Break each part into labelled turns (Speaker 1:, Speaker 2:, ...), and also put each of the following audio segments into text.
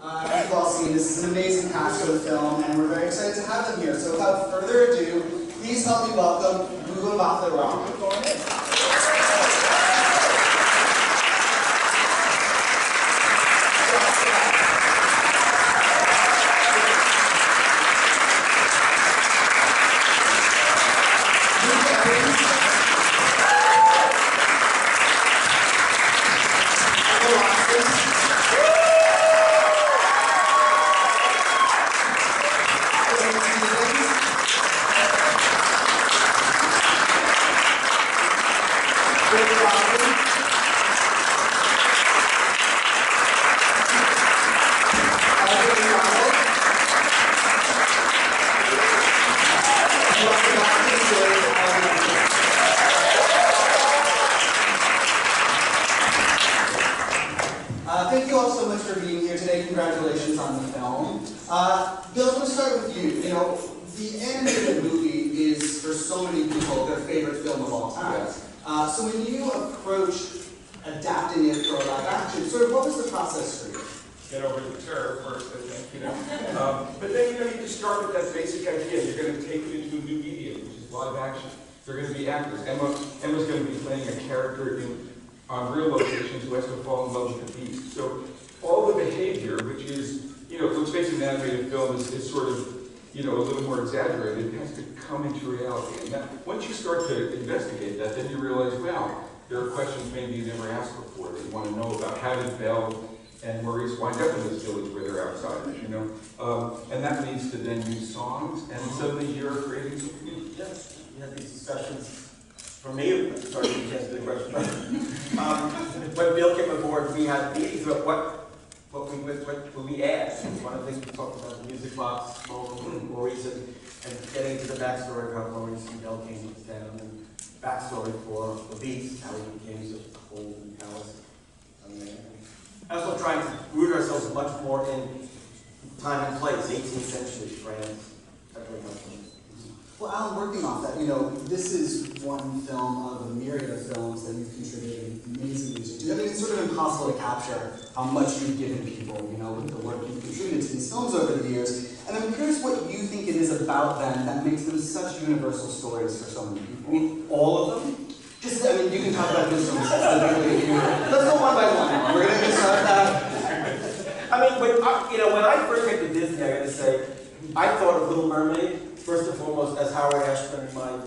Speaker 1: As you've all seen, this is an amazing cast for the film, and we're very excited to have them here. So without further ado, please help me welcome Google Batha. Go on in. Thank you all so much for being here today. Congratulations on the film. Bill, I'm going to start with you. You know, the animated movie is, for so many people, their favorite film of all time. So when you approached adapting it for live action, sort of what was the process for you?
Speaker 2: Get over the terror first, I think, you know. But then, you know, you just start with that basic idea. You're going to take it into a new medium, which is live action. They're going to be actors. Emma's going to be playing a character on real locations who has to fall in love with the beast. So all the behavior, which is, you know, let's face it, an animated film is sort of, you know, a little more exaggerated. It has to come into reality. And that, once you start to investigate that, then you realize, wow, there are questions maybe you never asked before that you want to know about. How did Belle and Maurice wind up in this village where they're outsiders, you know? And that leads to then new songs, and suddenly you're creating something new.
Speaker 3: Yes, we had these discussions. For me, sorry, you can't do the question. When Bill came aboard, we had meetings about what we add. One of the things we talked about, the music box, Maurice, and getting into the backstory of how Maurice and Belle came down, and backstory for the Beast, how he became such a cold and callous. Also trying to root ourselves much more in time and place, 18th century France.
Speaker 1: Well, Alan, working off that, you know, this is one film of a myriad of films that you've contributed amazing music to. I mean, it's sort of impossible to capture how much you've given people, you know, with the work you've contributed to these films over the years. And I'm curious what you think it is about them that makes them such universal stories for so many people.
Speaker 3: I mean, all of them?
Speaker 1: Just, I mean, you can talk about this film specifically. Let's go one by one. We're going to start that.
Speaker 3: I mean, when I first came to Disney, I got to say, I thought of Little Mermaid, first and foremost, as Howard Ashman, my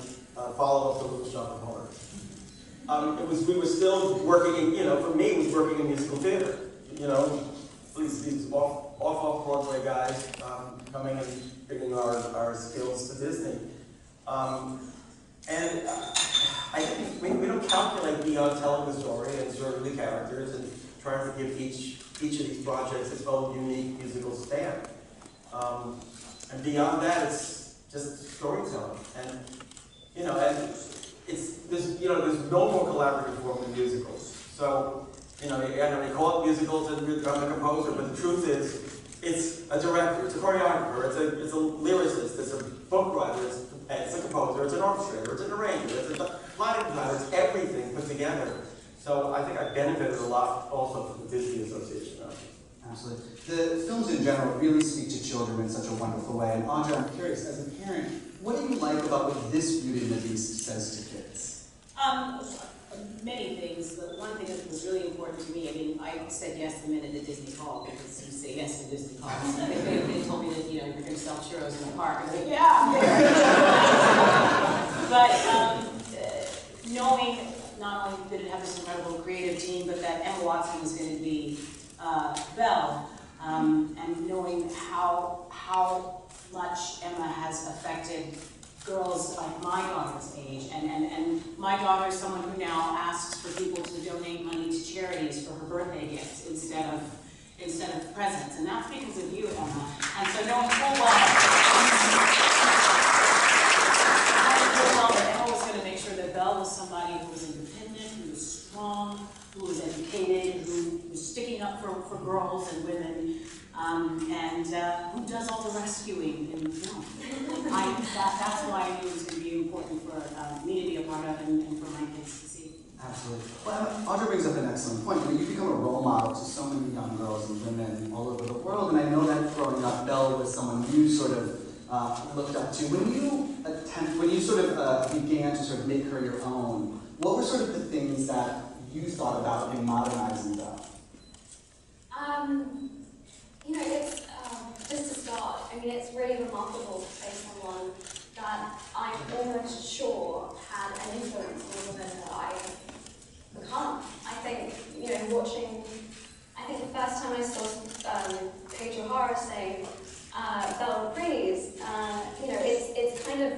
Speaker 3: follow-up to Little Shop of Horrors. We were still working in, you know, for me, it was working in musical theater. You know, these off Broadway guys coming and bringing our skills to Disney. I think we don't calculate beyond telling the story and serving the characters and trying to give each of these projects its own unique musical stamp. And beyond that, it's just storytelling. And you know, there's no more collaborative form than musicals. So, you know, they call it musicals and I'm a composer, but the truth is, it's a director, it's a choreographer, it's a lyricist, it's a book writer, it's a composer, it's an orchestrator, it's an arranger, it's a lighting designer, it's everything put together. So I think I benefited a lot also from the Disney Association.
Speaker 1: Absolutely. The films in general really speak to children in such a wonderful way. And Audra, I'm curious, as a parent, what do you like about what this Beauty and the Beast says to kids?
Speaker 4: Many things. The one thing that was really important to me, I mean, I said yes the minute that Disney called, because you say yes to Disney calls. They told me that, you know, you're going to sell churros in the park. I was like, yeah! But knowing not only did it have this incredible creative team, but that Emma Watson was going to be Belle, and knowing how much Emma has affected girls like my daughter's age, and my daughter is someone who now asks for people to donate money to charities for her birthday gifts instead of presents, and that's because of you, Emma. And so knowing full well that Emma was going to make sure that Belle was somebody who was independent, who was strong, who was educated, who was sticking up for girls and women, and who does all the rescuing in the film. That's why I knew it was going to be important for me to be a part of and for my kids to see.
Speaker 1: Absolutely. Well, Audrey brings up an excellent point. I mean, you've become a role model to so many young girls and women all over the world, and I know that growing up, Belle was someone you sort of looked up to. When you sort of began to sort of make her your own, what were sort of the things that you thought about in modernizing Belle?
Speaker 5: You know, it's just to start. I mean, it's really remarkable to play someone that I'm almost sure had an influence on the woman that I've become. I think, you know, I think the first time I saw Paige O'Hara saying Belle Reprise, you know, it's kind of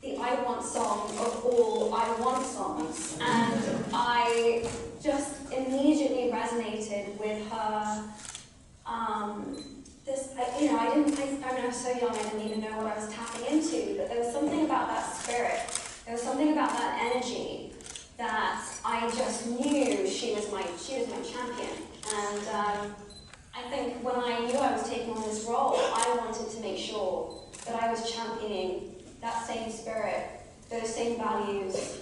Speaker 5: the I Want song of all I Want songs, and I just immediately resonated with her. I mean, I was so young, I didn't even know what I was tapping into, but there was something about that spirit, there was something about that energy that I just knew she was my champion. And I think when I knew I was taking on this role, I wanted to make sure that I was championing that same spirit, those same values,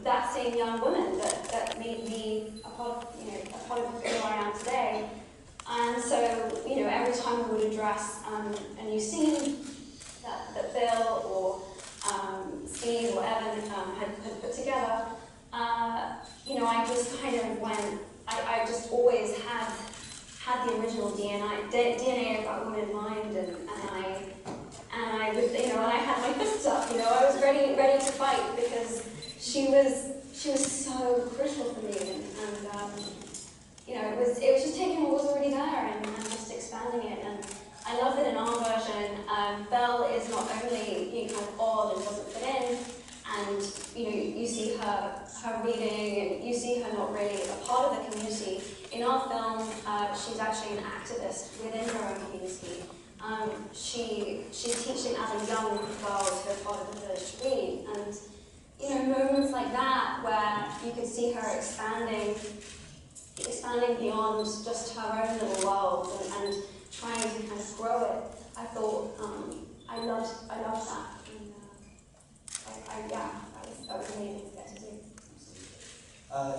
Speaker 5: that same young woman that made me a part of who I am today. And so, you know, every time we would address a new scene that Bill or Steve or Evan had put together, you know, I just kind of went, I just always had the original DNA of that woman in mind, and I would, you know, and I had my fists up, you know, I was ready to fight because she was so crucial for me, and you know, it was just taking what was already there and just expanding it. And I love that in our version, Belle is not only, you know, kind of odd and doesn't fit in, and you know, you see her reading, and you see her not really a part of the community. In our film, she's actually an activist within her own community. She's teaching as a young girl to a part of the village to read, and you know, moments like that where you could see her expanding beyond just her own little world and trying to kind of grow it. I thought I loved that, and that was amazing to get to do.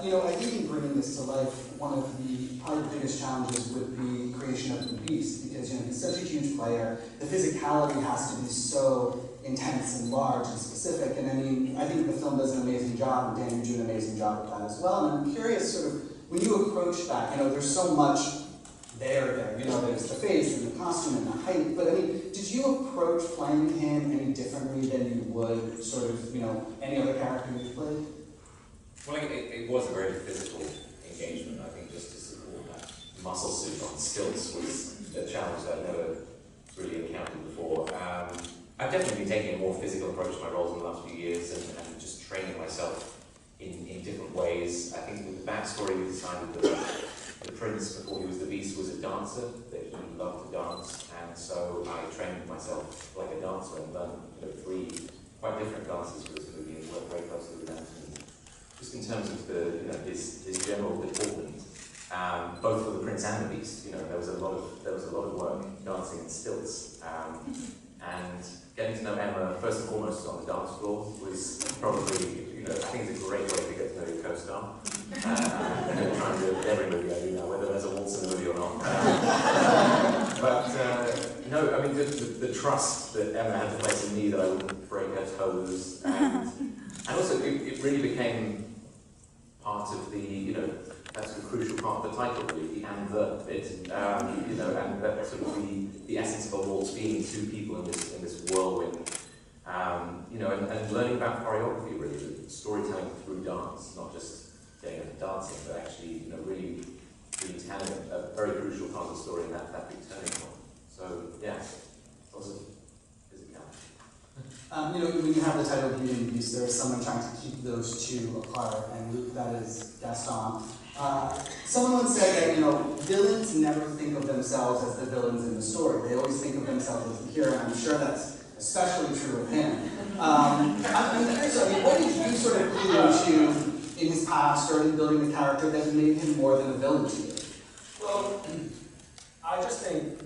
Speaker 1: You know, I think in bringing this to life, one of the probably the biggest challenges with the creation of the Beast, because you know he's such a huge player, the physicality has to be so intense and large and specific. And I mean, I think the film does an amazing job, and Dan, you do an amazing job with that as well. And I'm curious, sort of, when you approach that, you know, there's so much there. You know, there's the face and the costume and the height. But I mean, did you approach playing him any differently than you would sort of, you know, any other character you've played?
Speaker 6: Well, it was a very physical engagement. I think just to support that muscle suit on stilts was a challenge that I'd never really encountered before. I've definitely been taking a more physical approach to my roles in the last few years and just training myself in different ways. I think with the backstory, we decided that the prince, before he was the Beast, was a dancer, that he loved to dance, and so I trained myself like a dancer and learned 3 quite different dances for this movie and worked very closely with them. And just in terms of his general deportment, both for the prince and the Beast, you know, there was a lot of work dancing in stilts, and getting to know Emma first and foremost on the dance floor was probably, you know, I think it's a great way to get to know your co-star. I'm trying to do it with every movie I do now, whether there's a waltz in the movie or not. No, I mean, the trust that Emma had to place in me that I wouldn't break her toes, and also it really became part of the, you know, that's a crucial part of the title, really, the and the bit, you know, and that sort of the essence of a waltz being 2 people in this whirlwind, you know, and learning about choreography, really, the storytelling through dance, not just getting into dancing, but actually, you know, really telling a very crucial part of the story, and that big turning point. So, yeah, lots of physicality.
Speaker 1: You know, when you have the title Beauty and the Beast, there is someone trying to keep those 2 apart, and Luke, that is Gaston. Someone once said that, you know, villains never think of themselves as the villains in the story. They always think of themselves as the hero, and I'm sure that's especially true of him. I'm curious, I mean, what did you sort of clue to in his past or in building the character that made him more than a villain to you?
Speaker 7: Well, I just think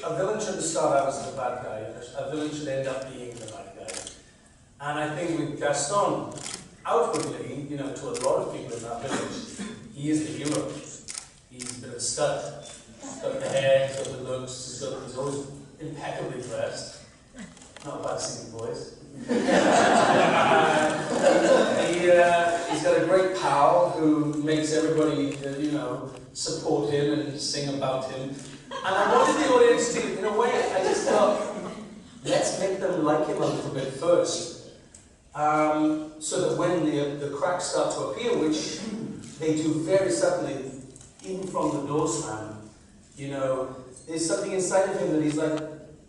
Speaker 7: a villain shouldn't start out as a bad guy. A villain should end up being the bad guy. And I think with Gaston, outwardly, you know, to a lot of people in that village, he is the hero. He's a bit of a stud. He's got the hair, he's got the looks, he's always impeccably dressed. Not a bad singing voice. He's got a great pal who makes everybody, you know, support him and sing about him. And I wanted the audience to, in a way, I just thought, let's make them like him a little bit first. So that when the cracks start to appear, which they do very subtly, even from the door slam, you know, there's something inside of him that he's like,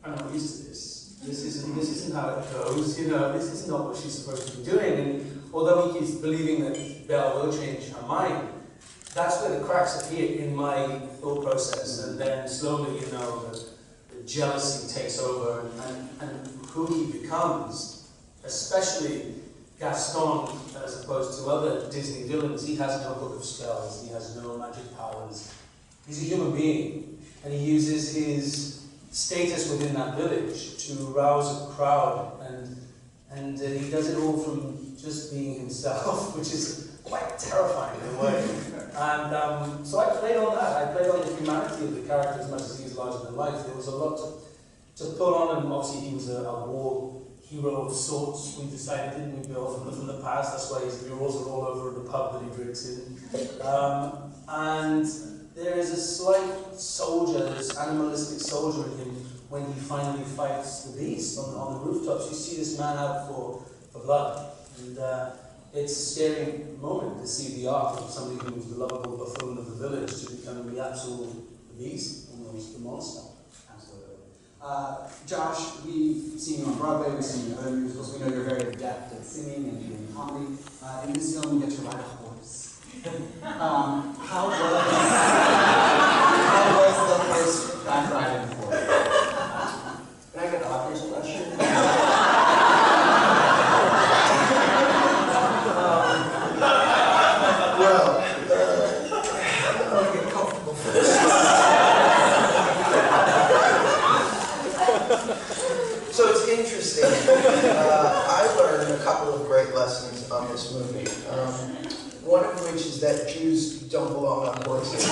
Speaker 7: I'm not used to this. This isn't how it goes, you know, this is not what she's supposed to be doing. And although he keeps believing that Belle will change her mind, that's where the cracks appear in my thought process. And then slowly, you know, the jealousy takes over, and who he becomes, especially Gaston, as opposed to other Disney villains. He has no book of spells, he has no magic powers. He's a human being, and he uses his status within that village to rouse a crowd, and he does it all from just being himself, which is quite terrifying in a way. And so I played on that. I played on the humanity of the character as much as he is larger than life. There was a lot to put on him. Obviously, he was a war hero of sorts. We decided, didn't we, Bill, from the past? That's why his murals are all over the pub that he drinks in. And there is a slight soldier, this animalistic soldier in him when he finally fights the beast on the rooftops. You see this man out for blood. And it's a scary moment to see the arc of somebody who was the lovable buffoon of the village to become the absolute beast, almost the monster.
Speaker 1: Absolutely. Josh, we've seen you on Broadway, we've seen you in other musicals. We know you're very adept at singing and doing comedy. In this film, you get to ride a horse. How was the horseback riding for you?
Speaker 3: Can I get an obvious question? I want to get comfortable first. So it's interesting. I learned a couple of great lessons on this movie. One of which is that Jews don't belong on horses.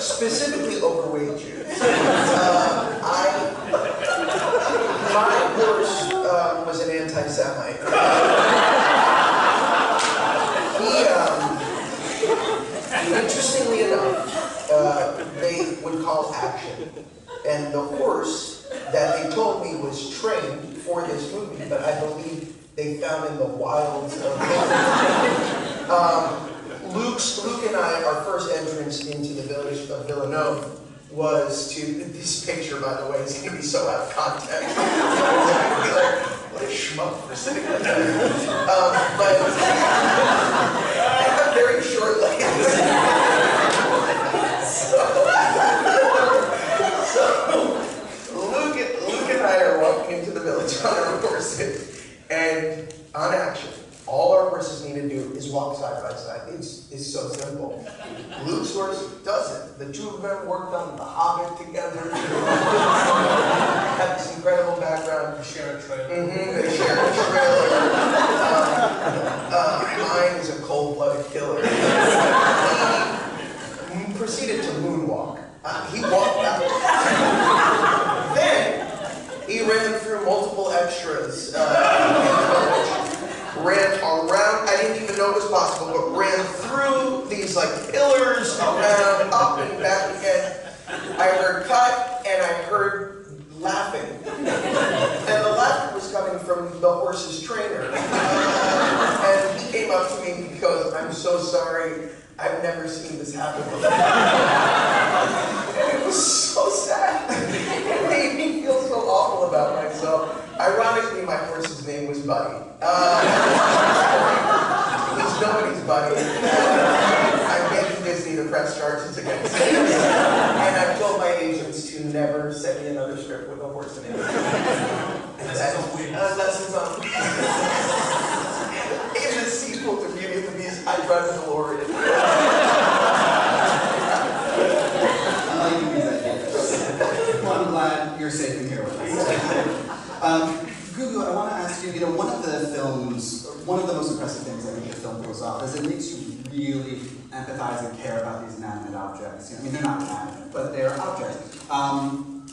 Speaker 3: Specifically overweight Jews. My horse was an anti-Semite. Interestingly enough, they would call action. And the horse that they told me was trained for this movie, but I believe they found in the wilds of Luke and I, our first entrance into the village of Villeneuve was to, this picture, by the way, is going to be so out of context. What a schmuck for sitting like that. But I have very short legs. So Luke and I are walking into the village on our horses, and on action, all our horses need to do is walk side by side. It's so simple. Luke's horse doesn't. The two of them worked on The Hobbit together. Have this incredible background.
Speaker 7: They share a trailer.
Speaker 3: They share a trailer. Mine is a cold-blooded killer. He proceeded to moonwalk. He walked out. Then he ran through multiple extras. Ran around, I didn't even know it was possible, but ran through these like pillars, around, up and back again. I heard cut, and I heard laughing. And the laughter was coming from the horse's trainer. And he came up to me because, I'm so sorry, I've never seen this happen before. And it was so sad. It made me feel so awful about myself. Ironically, my horse's name was Buddy. He's nobody's buddy. I'm begging Disney to press charges against him. And I've told my agents to never send me another script with a horse in it. Lessons on. In the sequel to Beauty and the Beast, I drive a DeLorean.
Speaker 1: I like to use that. Well, I'm glad you're safe in here with us. ask you, one of the most impressive things I think the film pulls off is it makes you really empathize and care about these inanimate objects. I mean, they're not inanimate, but they're objects.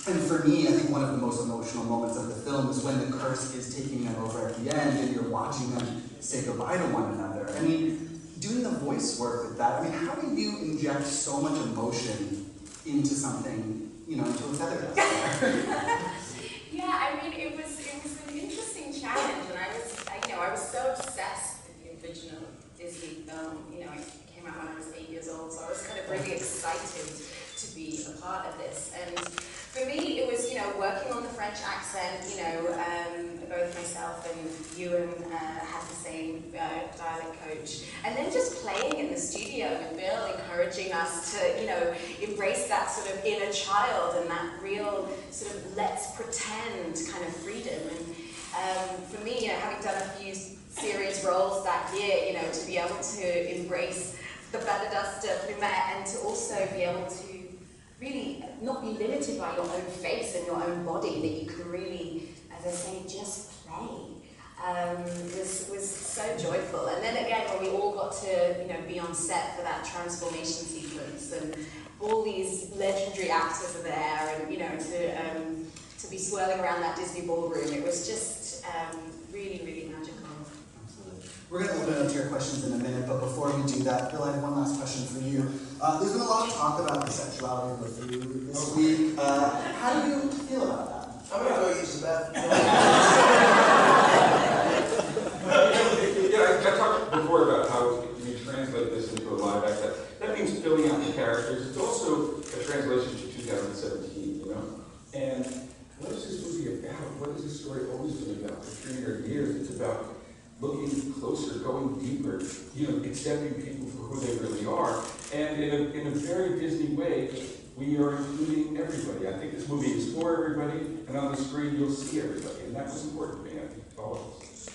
Speaker 1: And for me, I think one of the most emotional moments of the film is when the curse is taking them over at the end and you're watching them say goodbye to one another. I mean, doing the voice work with that, I mean, how do you inject so much emotion into something, into a feather duster?
Speaker 8: Yeah, I mean, it was an interesting challenge, and I was so obsessed with the original Disney film. It came out when I was 8 years old, so I was kind of really excited to be a part of this. And for me, it was, working on the French accent. Both myself and Ewan had the same dialect coach, and then just playing in the studio and Bill encouraging us to, embrace that sort of inner child and that real sort of let's pretend kind of freedom. And for me, having done a few serious roles that year, to be able to embrace the feather duster plumette and to also be able to really not be limited by your own face and your own body, that you can really, as I say, just play, was so joyful. And then again, when we all got to, be on set for that transformation sequence, and all these legendary actors are there, and to be swirling around that Disney ballroom, it was just really, really magical.
Speaker 1: Absolutely. We're going to open it up to your questions in a minute, but before we do that, Bill, I have one last question for you. There's been a lot of talk about the sexuality of the food this week. How do you feel about that?
Speaker 9: I'm going to go use the bathroom.
Speaker 2: I talked before about how you translate this into a live action. That means filling out the characters. It's also a translation to 2017, And what is this movie about? What has this story always been about for 300 years? It's about looking closer, going deeper, accepting people for who they really are. And in a very Disney way, we are including everybody. I think this movie is for everybody, and on the screen you'll see everybody. And that was important to me, I think, to all of us.